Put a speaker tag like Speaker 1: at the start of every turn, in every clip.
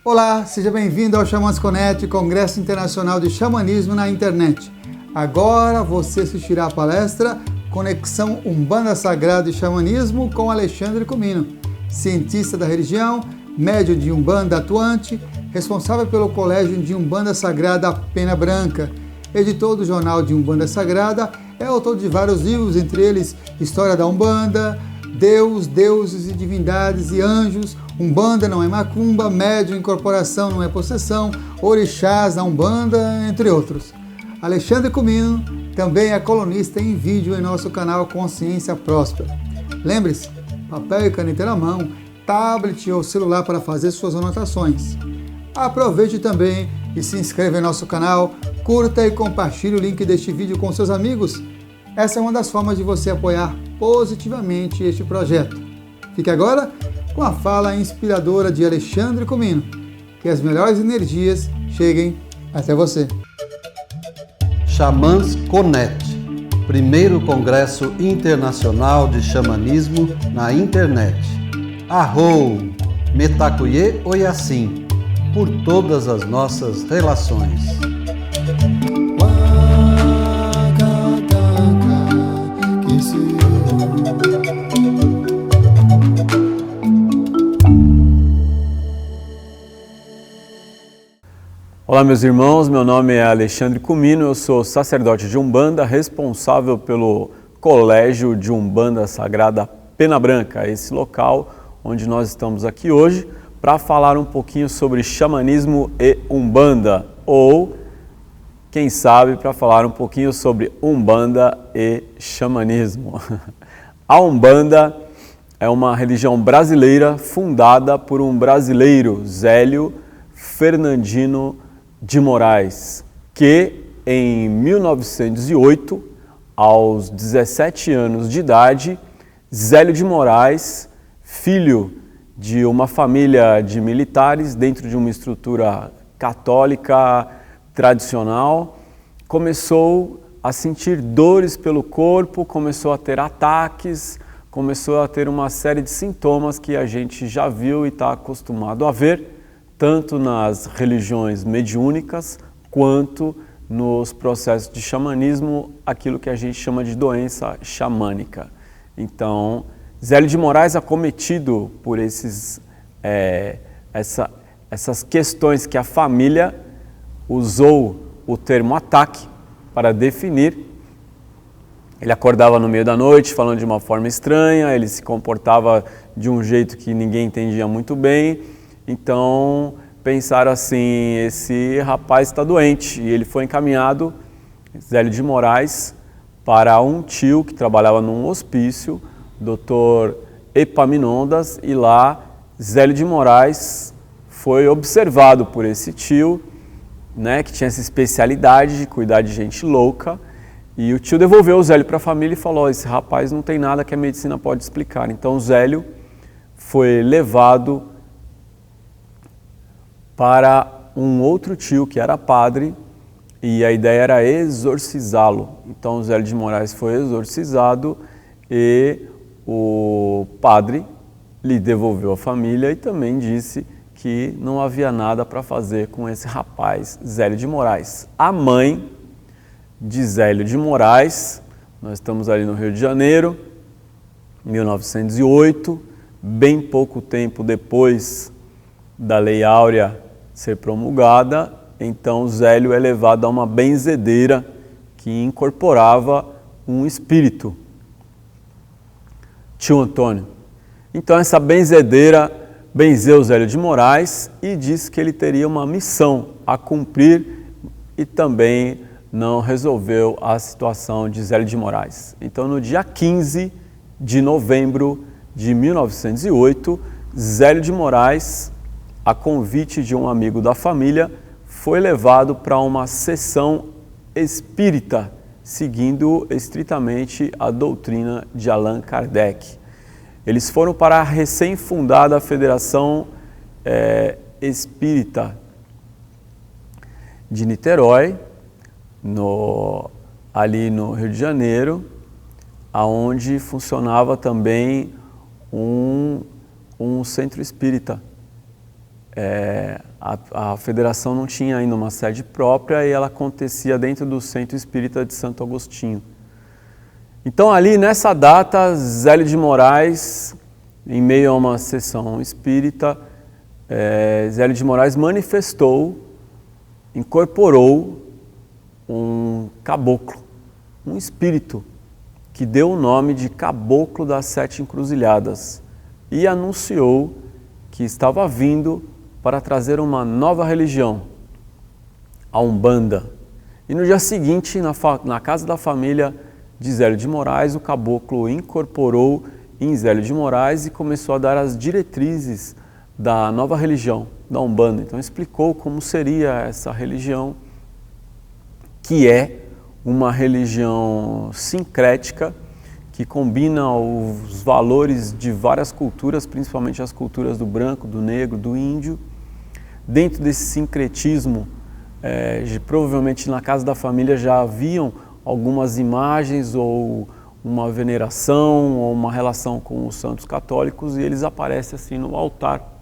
Speaker 1: Olá, seja bem-vindo ao Xamãs Connect, Congresso Internacional de Xamanismo na Internet. Agora você assistirá a palestra Conexão Umbanda Sagrada e Xamanismo com Alexandre Comino, cientista da religião, médium de Umbanda atuante, responsável pelo Colégio de Umbanda Sagrada Pena Branca, editor do Jornal de Umbanda Sagrada, é autor de vários livros, entre eles História da Umbanda, Deus, Deuses e Divindades e Anjos, Umbanda não é macumba, médium, incorporação não é possessão, orixás na Umbanda, entre outros. Alexandre Comino também é colunista em vídeo em nosso canal Consciência Próspera. Lembre-se, papel e caneta na mão, tablet ou celular para fazer suas anotações. Aproveite também e se inscreva em nosso canal, curta e compartilhe o link deste vídeo com seus amigos. Essa é uma das formas de você apoiar positivamente este projeto. Fique agora com a fala inspiradora de Alexandre Comino. Que as melhores energias cheguem até você.
Speaker 2: Xamãs Connect, primeiro Congresso Internacional de Xamanismo na Internet. Arrou, Metacuye Oyassim, por todas as nossas relações.
Speaker 3: Olá meus irmãos, meu nome é Alexandre Comino, eu sou sacerdote de Umbanda, responsável pelo Colégio de Umbanda Sagrada Pena Branca, esse local onde nós estamos aqui hoje para falar um pouquinho sobre xamanismo e Umbanda, ou quem sabe para falar um pouquinho sobre Umbanda e xamanismo. A Umbanda é uma religião brasileira fundada por um brasileiro, Zélio Fernandino de Moraes, que em 1908, aos 17 anos de idade, Zélio de Moraes, filho de uma família de militares dentro de uma estrutura católica tradicional, começou a sentir dores pelo corpo, começou a ter ataques, começou a ter uma série de sintomas que a gente já viu e está acostumado a ver, tanto nas religiões mediúnicas, quanto nos processos de xamanismo, aquilo que a gente chama de doença xamânica. Então, Zélio de Moraes, acometido por essas questões que a família usou o termo ataque para definir, ele acordava no meio da noite falando de uma forma estranha, ele se comportava de um jeito que ninguém entendia muito bem. Então, pensaram assim, esse rapaz está doente, e ele foi encaminhado, Zélio de Moraes, para um tio que trabalhava num hospício, Dr. Epaminondas, e lá Zélio de Moraes foi observado por esse tio, né, que tinha essa especialidade de cuidar de gente louca, e o tio devolveu o Zélio para a família e falou, esse rapaz não tem nada que a medicina pode explicar. Então, o Zélio foi levado para um outro tio que era padre, e a ideia era exorcizá-lo. Então o Zélio de Moraes foi exorcizado e o padre lhe devolveu a família e também disse que não havia nada para fazer com esse rapaz, Zélio de Moraes. A mãe de Zélio de Moraes, nós estamos ali no Rio de Janeiro, 1908, bem pouco tempo depois da Lei Áurea ser promulgada, então Zélio é levado a uma benzedeira que incorporava um espírito, tio Antônio. Então essa benzedeira benzeu Zélio de Moraes e disse que ele teria uma missão a cumprir e também não resolveu a situação de Zélio de Moraes. Então no dia 15 de novembro de 1908, Zélio de Moraes, a convite de um amigo da família, foi levado para uma sessão espírita, seguindo estritamente a doutrina de Allan Kardec. Eles foram para a recém-fundada Federação Espírita de Niterói, ali no Rio de Janeiro, onde funcionava também um centro espírita, A federação não tinha ainda uma sede própria e ela acontecia dentro do Centro Espírita de Santo Agostinho. Então ali nessa data, Zélio de Moraes, em meio a uma sessão espírita, Zélio de Moraes manifestou, incorporou um caboclo, um espírito, que deu o nome de Caboclo das Sete Encruzilhadas e anunciou que estava vindo para trazer uma nova religião, a Umbanda. E no dia seguinte, na casa da família de Zélio de Moraes, o caboclo incorporou em Zélio de Moraes e começou a dar as diretrizes da nova religião, da Umbanda. Então explicou como seria essa religião, que é uma religião sincrética, que combina os valores de várias culturas, principalmente as culturas do branco, do negro, do índio. Dentro desse sincretismo, provavelmente na casa da família já haviam algumas imagens ou uma veneração ou uma relação com os santos católicos, e eles aparecem assim no altar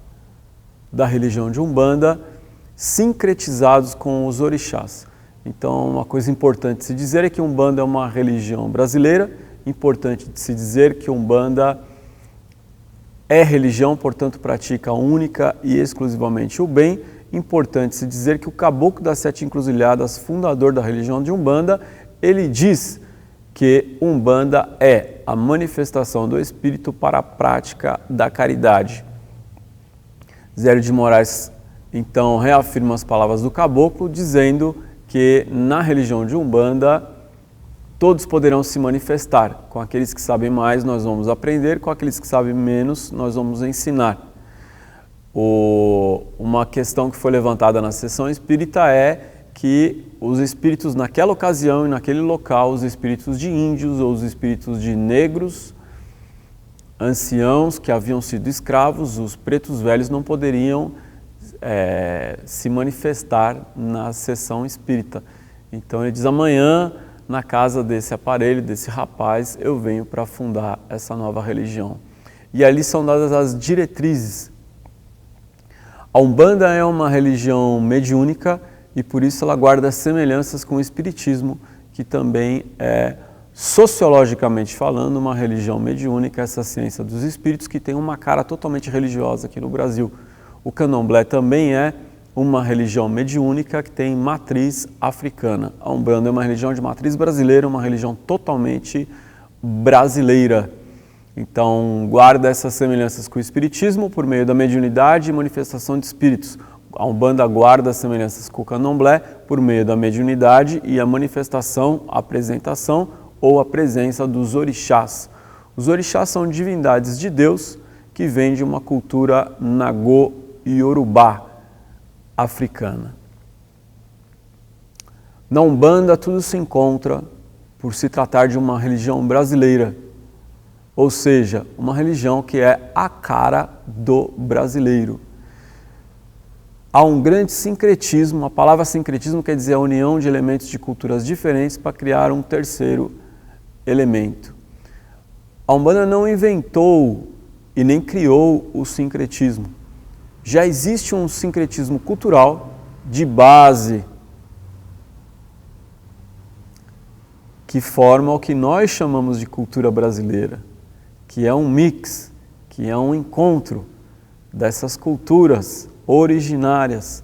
Speaker 3: da religião de Umbanda, sincretizados com os orixás. Então, uma coisa importante de se dizer é que Umbanda é uma religião brasileira, importante de se dizer que Umbanda é religião, portanto pratica única e exclusivamente o bem. Importante se dizer que o Caboclo das Sete Encruzilhadas, fundador da religião de Umbanda, ele diz que Umbanda é a manifestação do Espírito para a prática da caridade. Zélio de Moraes, então, reafirma as palavras do Caboclo, dizendo que na religião de Umbanda todos poderão se manifestar. Com aqueles que sabem mais, nós vamos aprender, com aqueles que sabem menos, nós vamos ensinar. Uma questão que foi levantada na sessão espírita é que os espíritos naquela ocasião e naquele local, os espíritos de índios ou os espíritos de negros, anciãos que haviam sido escravos, os pretos velhos não poderiam se manifestar na sessão espírita. Então ele diz: amanhã, na casa desse aparelho, desse rapaz, eu venho para fundar essa nova religião. E ali são dadas as diretrizes. A Umbanda é uma religião mediúnica e por isso ela guarda semelhanças com o Espiritismo, que também é, sociologicamente falando, uma religião mediúnica, essa ciência dos espíritos, que tem uma cara totalmente religiosa aqui no Brasil. O Candomblé também é uma religião mediúnica que tem matriz africana. A Umbanda é uma religião de matriz brasileira, uma religião totalmente brasileira. Então, guarda essas semelhanças com o Espiritismo por meio da mediunidade e manifestação de espíritos. A Umbanda guarda as semelhanças com o Candomblé por meio da mediunidade e a manifestação, a apresentação ou a presença dos orixás. Os orixás são divindades de Deus que vêm de uma cultura Nagô e Yorubá africana. Na Umbanda tudo se encontra por se tratar de uma religião brasileira, ou seja, uma religião que é a cara do brasileiro. Há um grande sincretismo, a palavra sincretismo quer dizer a união de elementos de culturas diferentes para criar um terceiro elemento. A Umbanda não inventou e nem criou o sincretismo. Já existe um sincretismo cultural de base que forma o que nós chamamos de cultura brasileira, que é um mix, que é um encontro dessas culturas originárias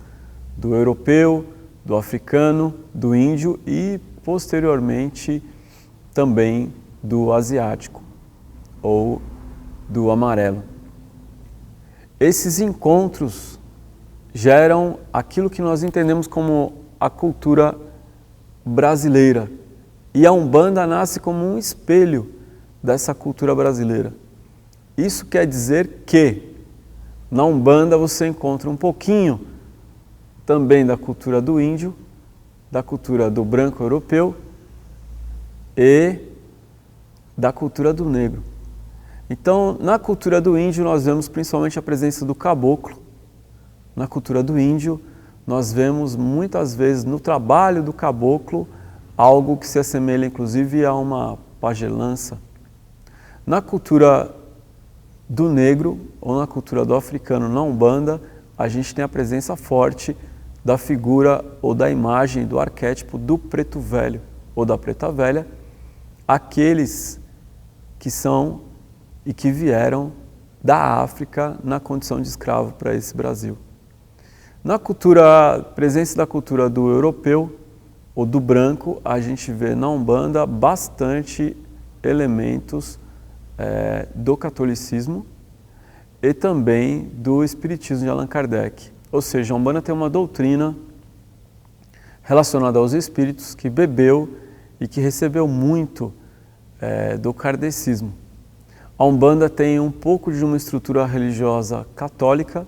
Speaker 3: do europeu, do africano, do índio e, posteriormente, também do asiático ou do amarelo. Esses encontros geram aquilo que nós entendemos como a cultura brasileira. E a Umbanda nasce como um espelho dessa cultura brasileira. Isso quer dizer que na Umbanda você encontra um pouquinho também da cultura do índio, da cultura do branco europeu e da cultura do negro. Então, na cultura do índio, nós vemos principalmente a presença do caboclo. Na cultura do índio, nós vemos muitas vezes no trabalho do caboclo algo que se assemelha inclusive a uma pagelança. Na cultura do negro ou na cultura do africano, na Umbanda, a gente tem a presença forte da figura ou da imagem, do arquétipo do preto velho ou da preta velha, aqueles que são e que vieram da África na condição de escravo para esse Brasil. Na presença da cultura do europeu ou do branco, a gente vê na Umbanda bastante elementos do catolicismo e também do espiritismo de Allan Kardec. Ou seja, a Umbanda tem uma doutrina relacionada aos espíritos que bebeu e que recebeu muito do kardecismo. A Umbanda tem um pouco de uma estrutura religiosa católica,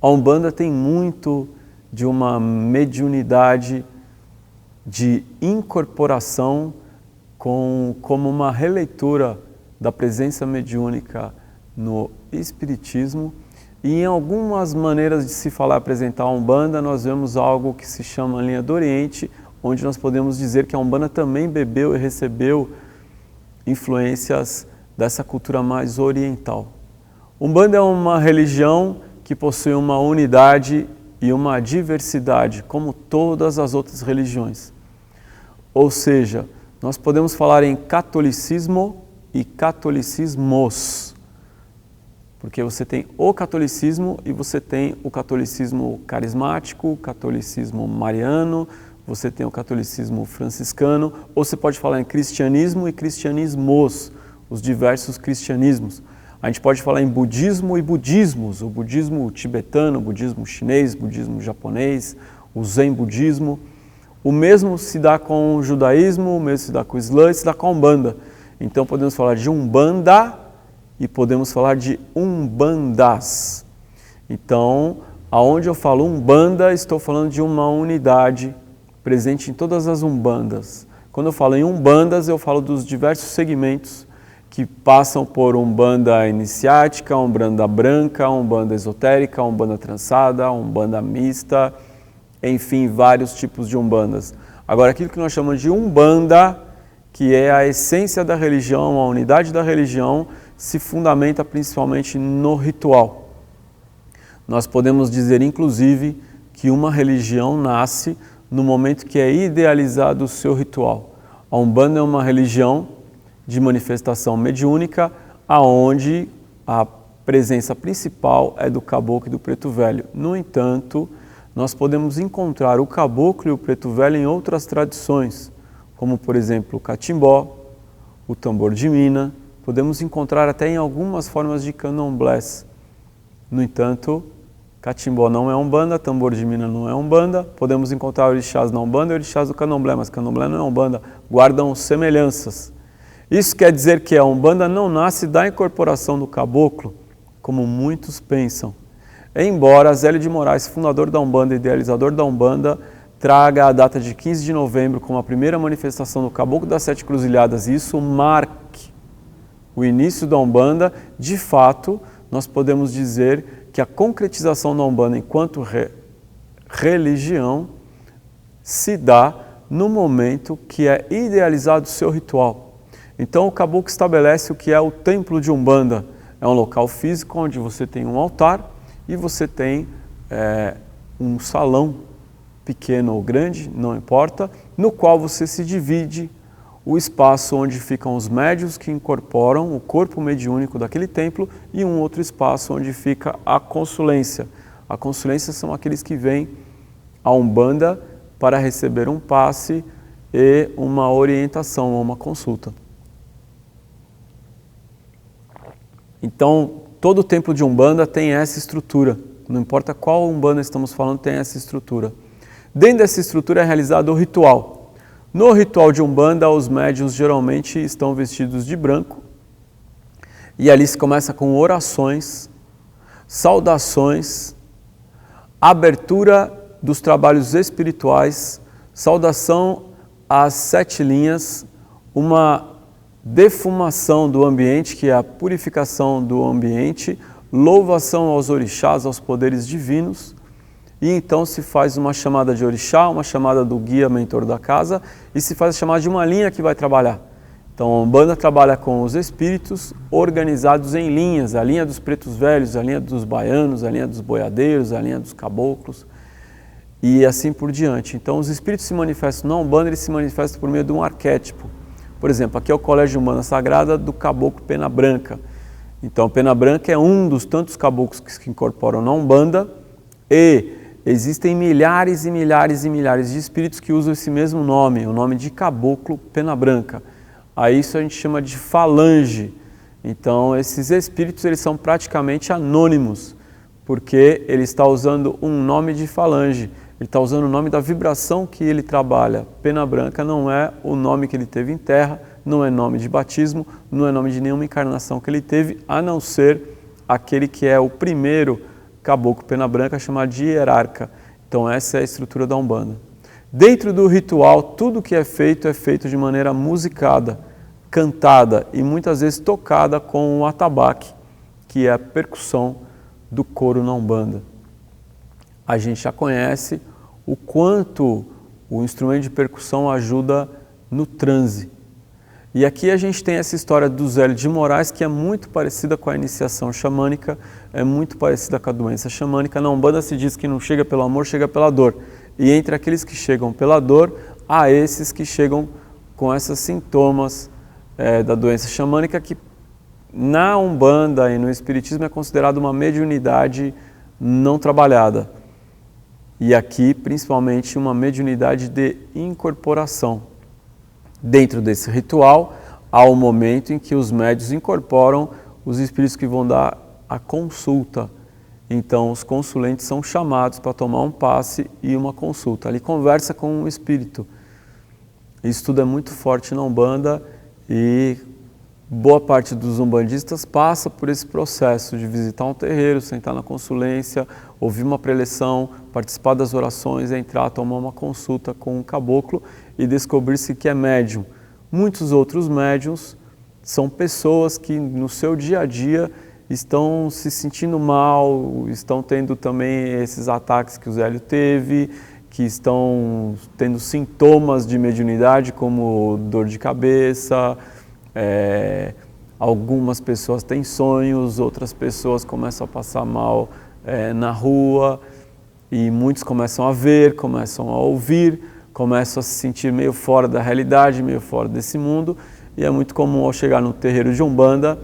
Speaker 3: a Umbanda tem muito de uma mediunidade de incorporação como uma releitura da presença mediúnica no espiritismo, e em algumas maneiras de se falar apresentar a Umbanda, nós vemos algo que se chama a linha do Oriente, onde nós podemos dizer que a Umbanda também bebeu e recebeu influências dessa cultura mais oriental. Umbanda é uma religião que possui uma unidade e uma diversidade, como todas as outras religiões. Ou seja, nós podemos falar em catolicismo e catolicismos, porque você tem o catolicismo e você tem o catolicismo carismático, o catolicismo mariano, você tem o catolicismo franciscano, ou você pode falar em cristianismo e cristianismos, os diversos cristianismos. A gente pode falar em budismo e budismos, o budismo tibetano, o budismo chinês, o budismo japonês, o zen budismo. O mesmo se dá com o judaísmo, o mesmo se dá com o islã e se dá com a Umbanda. Então podemos falar de Umbanda e podemos falar de Umbandas. Então, aonde eu falo Umbanda, estou falando de uma unidade presente em todas as Umbandas. Quando eu falo em Umbandas, eu falo dos diversos segmentos que passam por Umbanda iniciática, Umbanda branca, Umbanda esotérica, Umbanda trançada, Umbanda mista, enfim, vários tipos de Umbandas. Agora, aquilo que nós chamamos de Umbanda, que é a essência da religião, a unidade da religião, se fundamenta principalmente no ritual. Nós podemos dizer, inclusive, que uma religião nasce no momento que é idealizado o seu ritual. A Umbanda é uma religião de manifestação mediúnica, aonde a presença principal é do caboclo e do preto velho. No entanto, nós podemos encontrar o caboclo e o preto velho em outras tradições, como por exemplo o catimbó, o tambor de mina, podemos encontrar até em algumas formas de candomblés. No entanto, catimbó não é Umbanda, tambor de mina não é Umbanda, podemos encontrar orixás na Umbanda e orixás do candomblé, mas candomblé não é Umbanda, guardam semelhanças. Isso quer dizer que a Umbanda não nasce da incorporação do caboclo, como muitos pensam. Embora Zélio de Moraes, fundador da Umbanda e idealizador da Umbanda, traga a data de 15 de novembro como a primeira manifestação do Caboclo das Sete Cruzilhadas, e isso marque o início da Umbanda, de fato, nós podemos dizer que a concretização da Umbanda enquanto religião se dá no momento que é idealizado o seu ritual. Então o caboclo estabelece o que é o templo de Umbanda. É um local físico onde você tem um altar e você tem um salão pequeno ou grande, não importa, no qual você se divide o espaço onde ficam os médiuns que incorporam o corpo mediúnico daquele templo e um outro espaço onde fica a consulência. A consulência são aqueles que vêm à Umbanda para receber um passe e uma orientação, uma consulta. Então, todo o templo de Umbanda tem essa estrutura. Não importa qual Umbanda estamos falando, tem essa estrutura. Dentro dessa estrutura é realizado o ritual. No ritual de Umbanda, os médiuns geralmente estão vestidos de branco. E ali se começa com orações, saudações, abertura dos trabalhos espirituais, saudação às 7 linhas, uma defumação do ambiente, que é a purificação do ambiente, louvação aos orixás, aos poderes divinos, e então se faz uma chamada de orixá, uma chamada do guia mentor da casa, e se faz a chamada de uma linha que vai trabalhar. Então a Umbanda trabalha com os espíritos organizados em linhas, a linha dos pretos velhos, a linha dos baianos, a linha dos boiadeiros, a linha dos caboclos e assim por diante. Então os espíritos se manifestam na Umbanda, eles se manifestam por meio de um arquétipo. Por exemplo, aqui é o Colégio de Umbanda Sagrada do Caboclo Pena Branca. Então Pena Branca é um dos tantos caboclos que se incorporam na Umbanda e existem milhares e milhares e milhares de espíritos que usam esse mesmo nome, o nome de Caboclo Pena Branca. A isso a gente chama de falange. Então esses espíritos eles são praticamente anônimos, porque ele está usando um nome de falange, ele está usando o nome da vibração que ele trabalha. Pena Branca não é o nome que ele teve em terra, não é nome de batismo, não é nome de nenhuma encarnação que ele teve, a não ser aquele que é o primeiro caboclo Pena Branca, chamado de hierarca. Então essa é a estrutura da Umbanda. Dentro do ritual, tudo que é feito de maneira musicada, cantada e muitas vezes tocada com o atabaque, que é a percussão do coro na Umbanda. A gente já conhece o quanto o instrumento de percussão ajuda no transe. E aqui a gente tem essa história do Zélio de Moraes, que é muito parecida com a iniciação xamânica, é muito parecida com a doença xamânica. Na Umbanda se diz que não chega pelo amor, chega pela dor. E entre aqueles que chegam pela dor, há esses que chegam com esses sintomas da doença xamânica, que na Umbanda e no Espiritismo é considerado uma mediunidade não trabalhada. E aqui, principalmente, uma mediunidade de incorporação. Dentro desse ritual, há o momento em que os médiuns incorporam os espíritos que vão dar a consulta. Então, os consulentes são chamados para tomar um passe e uma consulta. Ali conversa com o espírito. Isso tudo é muito forte na Umbanda e boa parte dos umbandistas passa por esse processo de visitar um terreiro, sentar na consulência, ouvir uma preleção, participar das orações, entrar, tomar uma consulta com um caboclo e descobrir-se que é médium. Muitos outros médiums são pessoas que no seu dia a dia estão se sentindo mal, estão tendo também esses ataques que o Zélio teve, que estão tendo sintomas de mediunidade como dor de cabeça, algumas pessoas têm sonhos, outras pessoas começam a passar mal na rua e muitos começam a ver, começam a ouvir, começam a se sentir meio fora da realidade, meio fora desse mundo e é muito comum ao chegar no terreiro de Umbanda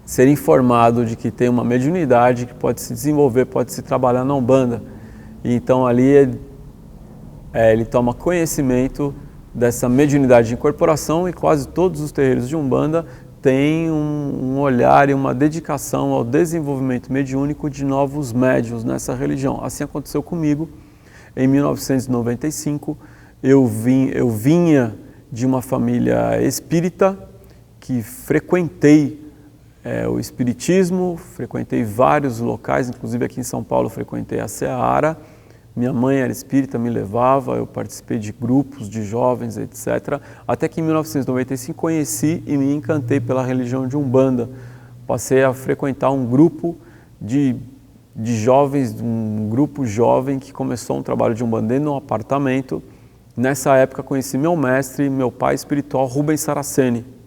Speaker 3: ser informado de que tem uma mediunidade que pode se desenvolver, pode se trabalhar na Umbanda. E então ali ele toma conhecimento dessa mediunidade de incorporação e quase todos os terreiros de Umbanda têm um olhar e uma dedicação ao desenvolvimento mediúnico de novos médiuns nessa religião. Assim aconteceu comigo. Em 1995, eu vinha de uma família espírita que frequentei o espiritismo, frequentei vários locais, inclusive aqui em São Paulo frequentei a Seara. Minha mãe era espírita, me levava, eu participei de grupos de jovens, etc. Até que em 1995 conheci e me encantei pela religião de Umbanda. Passei a frequentar um grupo de jovens, um grupo jovem que começou um trabalho de Umbanda num apartamento. Nessa época conheci meu mestre, meu pai espiritual, Rubens Saraceni.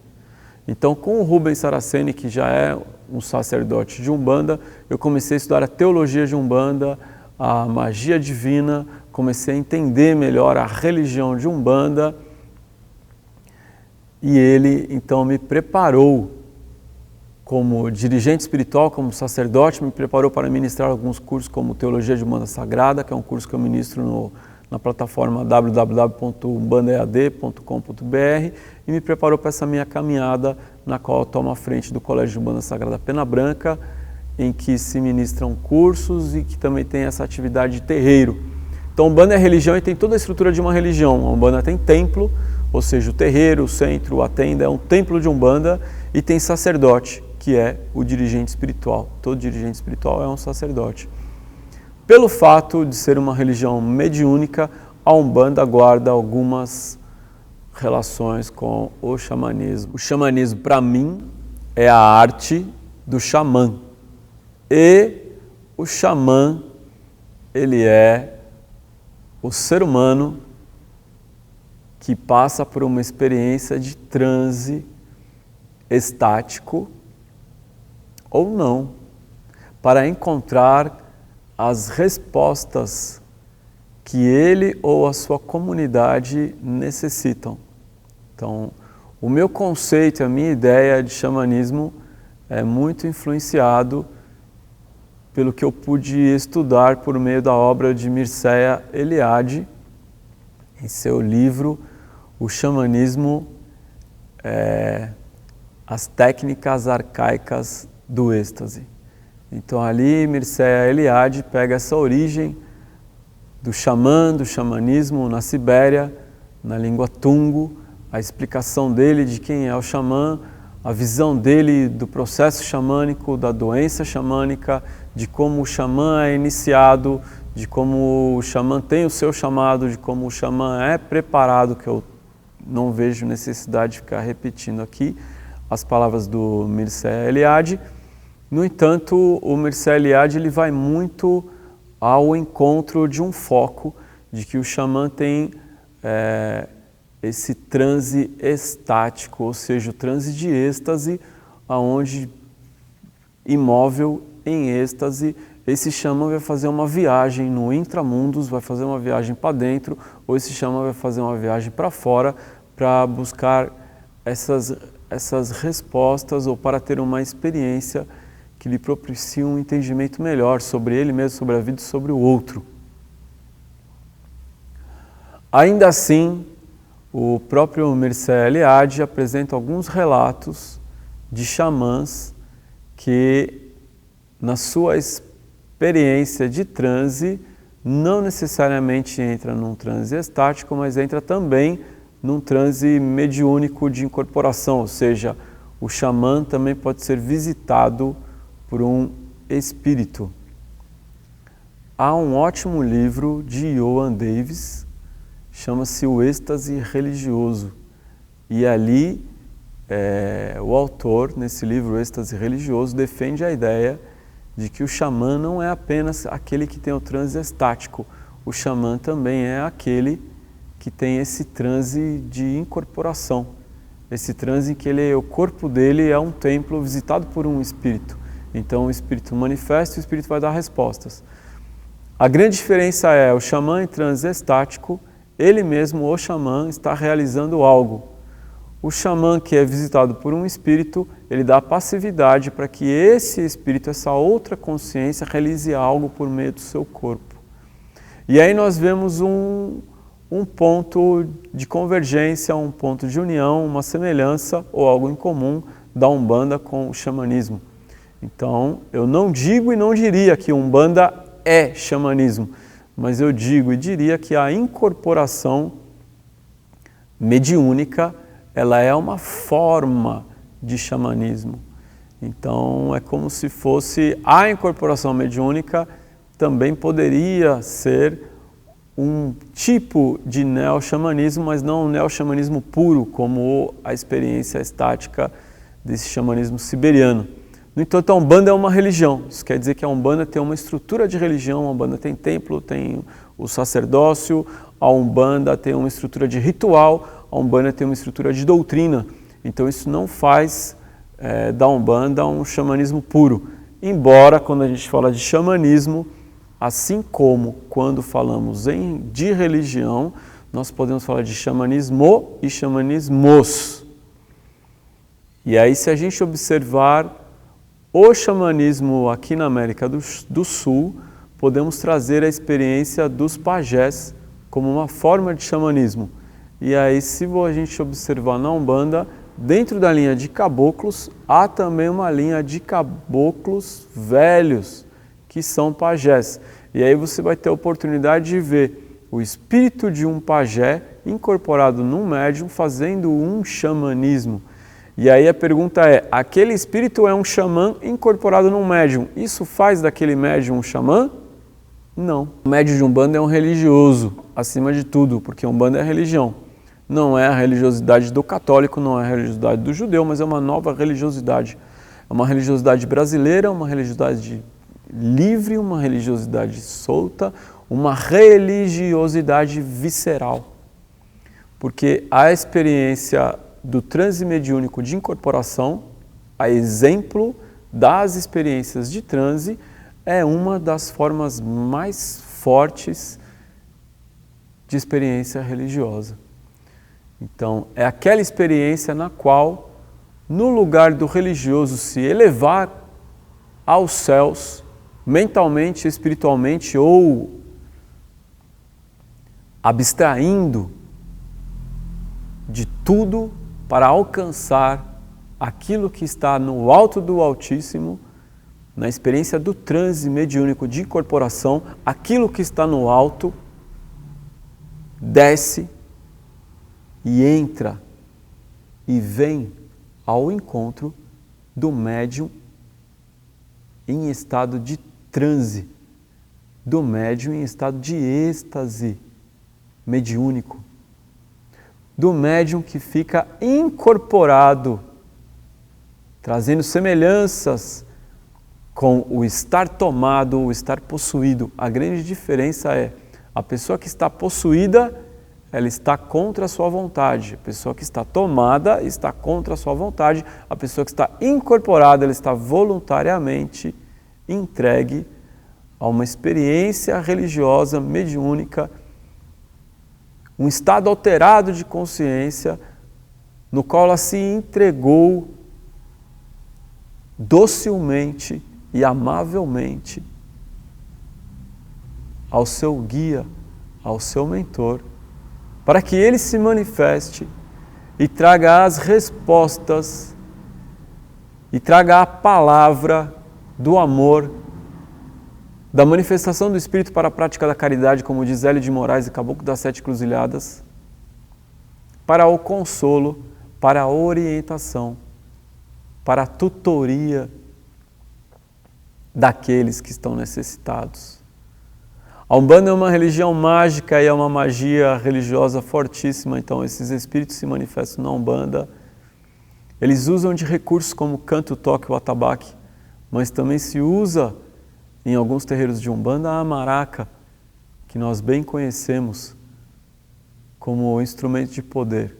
Speaker 3: Então, com o Rubens Saraceni, que já é um sacerdote de Umbanda, eu comecei a estudar a teologia de Umbanda, a magia divina, comecei a entender melhor a religião de Umbanda e ele então me preparou como dirigente espiritual, como sacerdote, me preparou para ministrar alguns cursos como Teologia de Umbanda Sagrada, que é um curso que eu ministro na plataforma www.umbandaead.com.br e me preparou para essa minha caminhada na qual eu tomo a frente do Colégio de Umbanda Sagrada Pena Branca, em que se ministram cursos e que também tem essa atividade de terreiro. Então, Umbanda é religião e tem toda a estrutura de uma religião. A Umbanda tem templo, ou seja, o terreiro, o centro, a tenda é um templo de Umbanda e tem sacerdote, que é o dirigente espiritual. Todo dirigente espiritual é um sacerdote. Pelo fato de ser uma religião mediúnica, a Umbanda guarda algumas relações com o xamanismo. O xamanismo, para mim, é a arte do xamã. E o xamã, ele é o ser humano que passa por uma experiência de transe estático ou não, para encontrar as respostas que ele ou a sua comunidade necessitam. Então, o meu conceito, a minha ideia de xamanismo é muito influenciado pelo que eu pude estudar por meio da obra de Mircea Eliade, em seu livro O Xamanismo, as Técnicas Arcaicas do Êxtase. Então ali Mircea Eliade pega essa origem do xamã, do xamanismo na Sibéria, na língua tungo, a explicação dele de quem é o xamã, a visão dele do processo xamânico, da doença xamânica, de como o xamã é iniciado, de como o xamã tem o seu chamado, de como o xamã é preparado, que eu não vejo necessidade de ficar repetindo aqui as palavras do Mircea Eliade. No entanto, o Mircea Eliade ele vai muito ao encontro de um foco de que o xamã tem esse transe estático, ou seja, o transe de êxtase, aonde imóvel em êxtase, esse xamã vai fazer uma viagem no intramundos, vai fazer uma viagem para dentro, ou esse xamã vai fazer uma viagem para fora para buscar essas respostas ou para ter uma experiência que lhe propicie um entendimento melhor sobre ele mesmo, sobre a vida e sobre o outro. Ainda assim, o próprio Mircea Eliade apresenta alguns relatos de xamãs que, na sua experiência de transe, não necessariamente entra num transe estático, mas entra também num transe mediúnico de incorporação, ou seja, o xamã também pode ser visitado por um espírito. Há um ótimo livro de Ioan Davis, chama-se O Êxtase Religioso, e ali o autor, nesse livro O Êxtase Religioso, defende a ideia de que o xamã não é apenas aquele que tem o transe estático, o xamã também é aquele que tem esse transe de incorporação, esse transe em que o corpo dele é um templo visitado por um espírito. Então o espírito manifesta e o espírito vai dar respostas. A grande diferença é o xamã em transe estático, ele mesmo, o xamã, está realizando algo. O xamã que é visitado por um espírito, ele dá passividade para que esse espírito, essa outra consciência, realize algo por meio do seu corpo. E aí nós vemos um ponto de convergência, um ponto de união, uma semelhança ou algo em comum da Umbanda com o xamanismo. Então, eu não digo e não diria que Umbanda é xamanismo, mas eu digo e diria que a incorporação mediúnica, ela é uma forma de xamanismo. Então, é como se fosse a incorporação mediúnica também poderia ser um tipo de neo-xamanismo, mas não um neo-xamanismo puro, como a experiência estática desse xamanismo siberiano. No entanto, a Umbanda é uma religião. Isso quer dizer que a Umbanda tem uma estrutura de religião, a Umbanda tem templo, tem o sacerdócio, a Umbanda tem uma estrutura de ritual, a Umbanda tem uma estrutura de doutrina. Então isso não faz da Umbanda um xamanismo puro. Embora, quando a gente fala de xamanismo, assim como quando falamos de religião, nós podemos falar de xamanismo e xamanismos. E aí, se a gente observar o xamanismo aqui na América do Sul, podemos trazer a experiência dos pajés como uma forma de xamanismo. E aí, se a gente observar na Umbanda, dentro da linha de caboclos, há também uma linha de caboclos velhos, que são pajés. E aí você vai ter a oportunidade de ver o espírito de um pajé incorporado num médium fazendo um xamanismo. E aí a pergunta é, aquele espírito é um xamã incorporado num médium, isso faz daquele médium um xamã? Não. O médium de Umbanda é um religioso, acima de tudo, porque Umbanda é religião. Não é a religiosidade do católico, não é a religiosidade do judeu, mas é uma nova religiosidade. É uma religiosidade brasileira, uma religiosidade livre, uma religiosidade solta, uma religiosidade visceral. porque a experiência do transe mediúnico de incorporação, a exemplo das experiências de transe, é uma das formas mais fortes de experiência religiosa. Então, é aquela experiência na qual, no lugar do religioso se elevar aos céus, mentalmente, espiritualmente ou abstraindo de tudo para alcançar aquilo que está no alto do Altíssimo, na experiência do transe mediúnico de incorporação, aquilo que está no alto desce e entra e vem ao encontro do médium em estado de transe, do médium em estado de êxtase mediúnico, do médium que fica incorporado, trazendo semelhanças com o estar tomado, o estar possuído. A grande diferença é a pessoa que está possuída, ela está contra a sua vontade. A pessoa que está tomada está contra a sua vontade. A pessoa que está incorporada, ela está voluntariamente entregue a uma experiência religiosa, mediúnica, um estado alterado de consciência, no qual ela se entregou docilmente e amavelmente ao seu guia, ao seu mentor, para que ele se manifeste e traga as respostas e traga a palavra do amor, da manifestação do Espírito para a prática da caridade, como diz Hélio de Moraes e Caboclo das Sete Cruzilhadas, para o consolo, para a orientação, para a tutoria daqueles que estão necessitados. A Umbanda é uma religião mágica e é uma magia religiosa fortíssima, então esses espíritos se manifestam na Umbanda. Eles usam de recursos como o canto, o toque, o atabaque, mas também se usa em alguns terreiros de Umbanda a maraca, que nós bem conhecemos como instrumento de poder.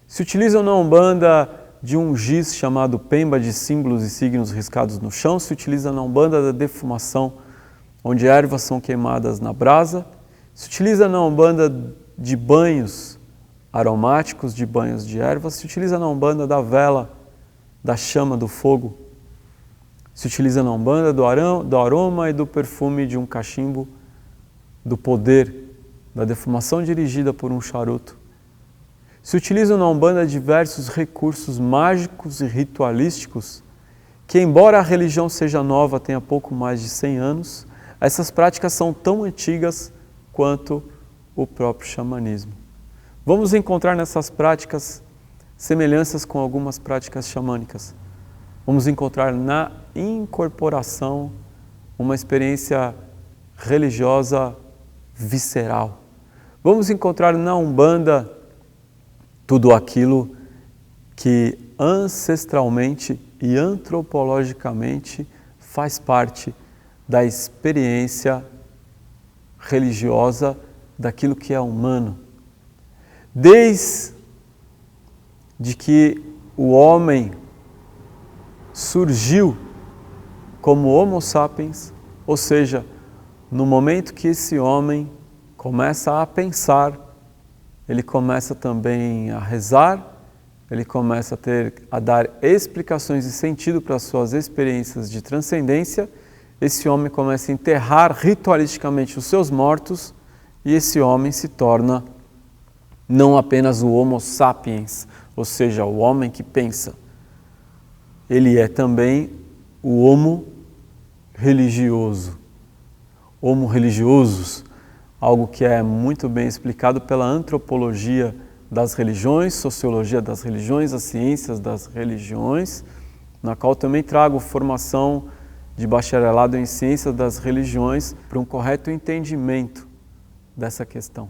Speaker 3: Se utilizam na Umbanda de um giz chamado pemba de símbolos e signos riscados no chão, se utiliza na Umbanda da defumação, onde ervas são queimadas na brasa, se utiliza na Umbanda de banhos aromáticos, de banhos de ervas, se utiliza na Umbanda da vela, da chama, do fogo, se utiliza na Umbanda do aroma e do perfume de um cachimbo, do poder, da defumação dirigida por um charuto. Se utilizam na Umbanda diversos recursos mágicos e ritualísticos que, embora a religião seja nova, tenha pouco mais de 100 anos, essas práticas são tão antigas quanto o próprio xamanismo. Vamos encontrar nessas práticas semelhanças com algumas práticas xamânicas. Vamos encontrar na incorporação uma experiência religiosa visceral. Vamos encontrar na Umbanda tudo aquilo que ancestralmente e antropologicamente faz parte da experiência religiosa daquilo que é humano. Desde que o homem surgiu como Homo sapiens, ou seja, no momento que esse homem começa a pensar, ele começa também a rezar, ele começa a dar explicações e sentido para as suas experiências de transcendência. Esse homem começa a enterrar ritualisticamente os seus mortos e esse homem se torna não apenas o Homo sapiens, ou seja, o homem que pensa. Ele é também o Homo religioso. Homo religiosos, algo que é muito bem explicado pela antropologia das religiões, sociologia das religiões, as ciências das religiões, na qual também trago formação de bacharelado em ciências das religiões para um correto entendimento dessa questão.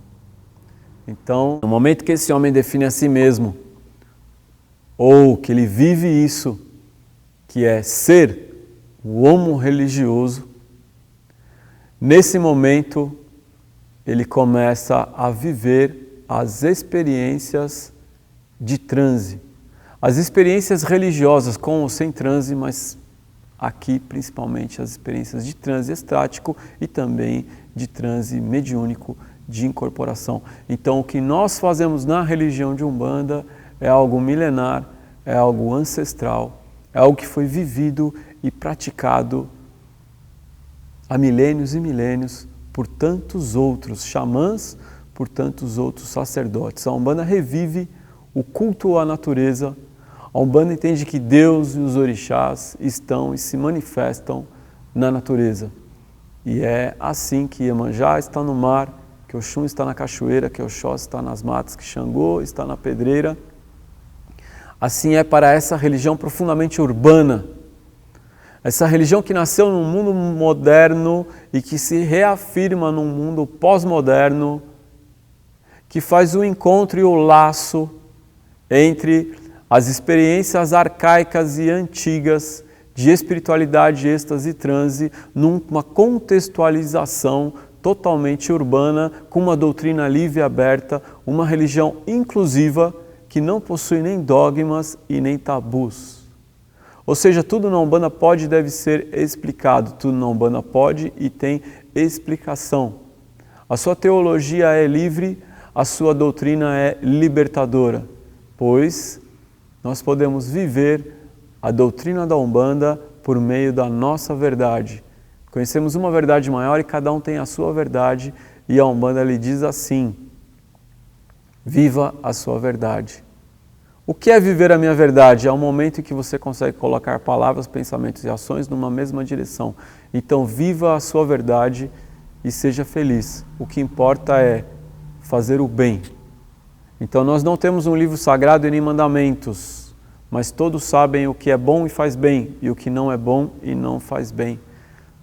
Speaker 3: Então, no momento que esse homem define a si mesmo, ou que ele vive isso, que é ser o homo religioso, nesse momento ele começa a viver as experiências de transe, as experiências religiosas com ou sem transe, mas aqui principalmente as experiências de transe estático e também de transe mediúnico de incorporação. Então o que nós fazemos na religião de Umbanda é algo milenar, é algo ancestral, é algo que foi vivido e praticado há milênios e milênios por tantos outros xamãs, por tantos outros sacerdotes. A Umbanda revive o culto à natureza. A Umbanda entende que Deus e os orixás estão e se manifestam na natureza. E é assim que Iemanjá está no mar, que Oxum está na cachoeira, que Oxóssi está nas matas, que Xangô está na pedreira. Assim é para essa religião profundamente urbana, essa religião que nasceu num mundo moderno e que se reafirma num mundo pós-moderno, que faz o encontro e o laço entre as experiências arcaicas e antigas de espiritualidade, êxtase e transe, numa contextualização totalmente urbana, com uma doutrina livre e aberta, uma religião inclusiva que não possui nem dogmas e nem tabus. Ou seja, tudo na Umbanda pode e deve ser explicado, tudo na Umbanda pode e tem explicação. A sua teologia é livre, a sua doutrina é libertadora, pois nós podemos viver a doutrina da Umbanda por meio da nossa verdade. Conhecemos uma verdade maior e cada um tem a sua verdade, e a Umbanda lhe diz assim: viva a sua verdade. O que é viver a minha verdade? É o momento em que você consegue colocar palavras, pensamentos e ações numa mesma direção. Então viva a sua verdade e seja feliz. O que importa é fazer o bem. Então nós não temos um livro sagrado e nem mandamentos, mas todos sabem o que é bom e faz bem, e o que não é bom e não faz bem.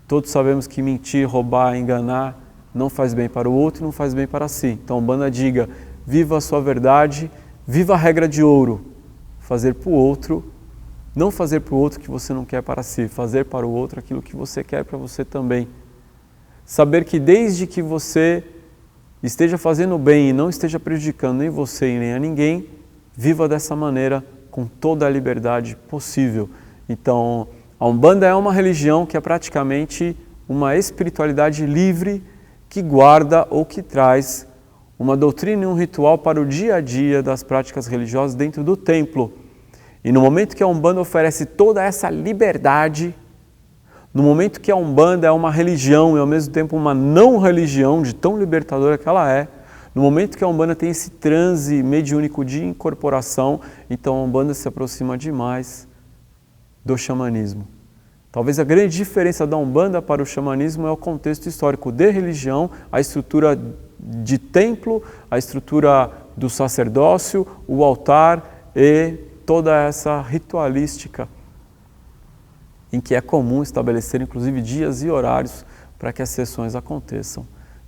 Speaker 3: Todos sabemos que mentir, roubar, enganar não faz bem para o outro e não faz bem para si. Então a Umbanda diga: viva a sua verdade, viva a regra de ouro, fazer para o outro, não fazer para o outro o que você não quer para si, fazer para o outro aquilo que você quer para você também. Saber que desde que você esteja fazendo bem e não esteja prejudicando nem você e nem a ninguém, viva dessa maneira com toda a liberdade possível. Então, a Umbanda é uma religião que é praticamente uma espiritualidade livre que guarda ou que traz uma doutrina e um ritual para o dia a dia das práticas religiosas dentro do templo. E no momento que a Umbanda oferece toda essa liberdade, no momento que a Umbanda é uma religião e ao mesmo tempo uma não religião, de tão libertadora que ela é, no momento que a Umbanda tem esse transe mediúnico de incorporação, então a Umbanda se aproxima demais do xamanismo. Talvez a grande diferença da Umbanda para o xamanismo é o contexto histórico de religião, a estrutura de templo, a estrutura do sacerdócio, o altar e toda essa ritualística em que é comum estabelecer inclusive dias e horários para que as sessões aconteçam.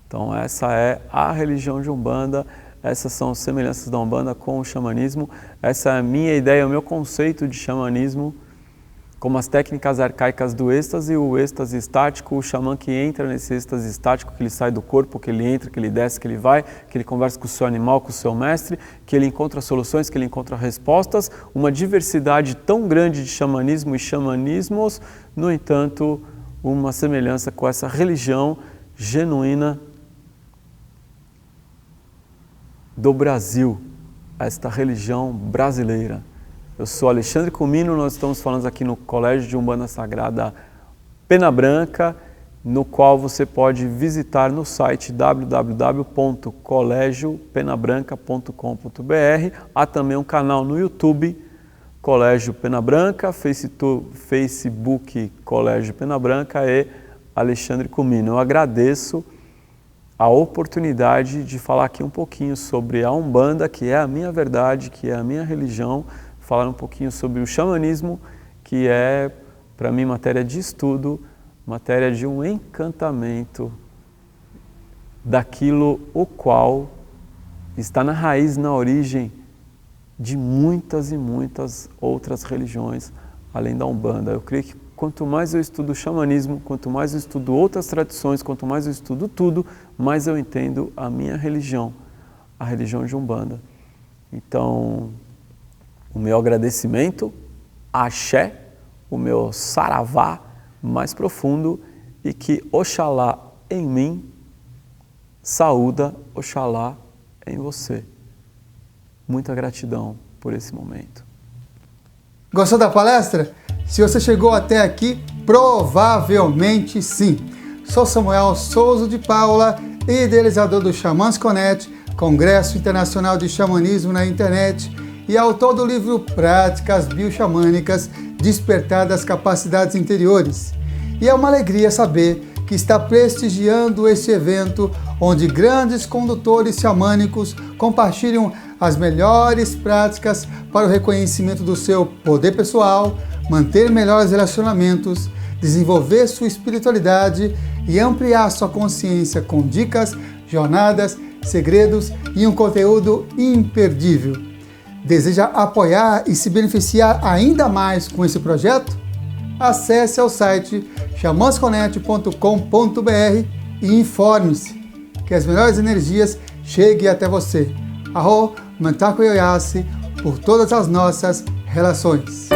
Speaker 3: Então essa é a religião de Umbanda, essas são as semelhanças da Umbanda com o xamanismo, essa é a minha ideia, o meu conceito de xamanismo, como as técnicas arcaicas do êxtase, o êxtase estático, o xamã que entra nesse êxtase estático, que ele sai do corpo, que ele entra, que ele desce, que ele vai, que ele conversa com o seu animal, com o seu mestre, que ele encontra soluções, que ele encontra respostas, uma diversidade tão grande de xamanismo e xamanismos, no entanto, uma semelhança com essa religião genuína do Brasil, esta religião brasileira. Eu sou Alexandre Comino, nós estamos falando aqui no Colégio de Umbanda Sagrada Pena Branca, no qual você pode visitar no site www.colegiopenabranca.com.br. Há também um canal no YouTube, Colégio Pena Branca, Facebook Colégio Pena Branca e Alexandre Comino. Eu agradeço a oportunidade de falar aqui um pouquinho sobre a Umbanda, que é a minha verdade, que é a minha religião, falar um pouquinho sobre o xamanismo, que é, para mim, matéria de estudo, matéria de um encantamento daquilo o qual está na raiz, na origem de muitas e muitas outras religiões, além da Umbanda. Eu creio que quanto mais eu estudo o xamanismo, quanto mais eu estudo outras tradições, quanto mais eu estudo tudo, mais eu entendo a minha religião. a religião de Umbanda. Então, o meu agradecimento, axé, o meu saravá mais profundo, e que Oxalá em mim saúda Oxalá em você. Muita gratidão por esse momento.
Speaker 1: Gostou da palestra? Se você chegou até aqui, provavelmente sim. Sou Samuel Souza de Paula, idealizador do Xamãs Connect, Congresso Internacional de Xamanismo na Internet, e autor do livro Práticas Bioxamânicas, Despertar das Capacidades Interiores. E é uma alegria saber que está prestigiando este evento, onde grandes condutores xamânicos compartilham as melhores práticas para o reconhecimento do seu poder pessoal, manter melhores relacionamentos, desenvolver sua espiritualidade e ampliar sua consciência com dicas, jornadas, segredos e um conteúdo imperdível. Deseja apoiar e se beneficiar ainda mais com esse projeto? Acesse ao site xamansconnect.com.br e informe-se, que as melhores energias cheguem até você. Arro, Mantaku Yoyasi, por todas as nossas relações.